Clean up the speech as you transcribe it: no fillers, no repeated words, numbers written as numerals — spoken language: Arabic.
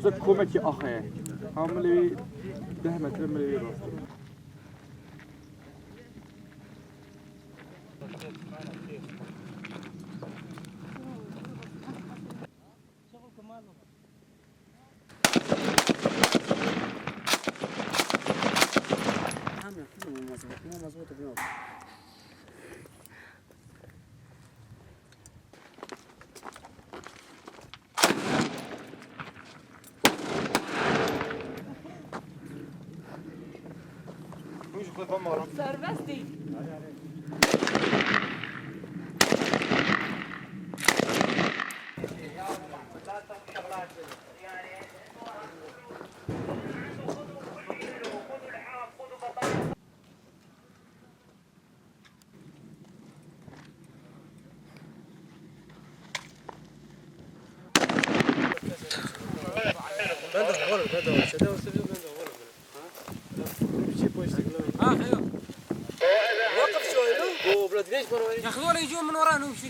راسته کمکی آخه عملی 10 متر ملی راسته سربستی وقف شوي له وبلاد ليش ياخذونا يجون من ورانا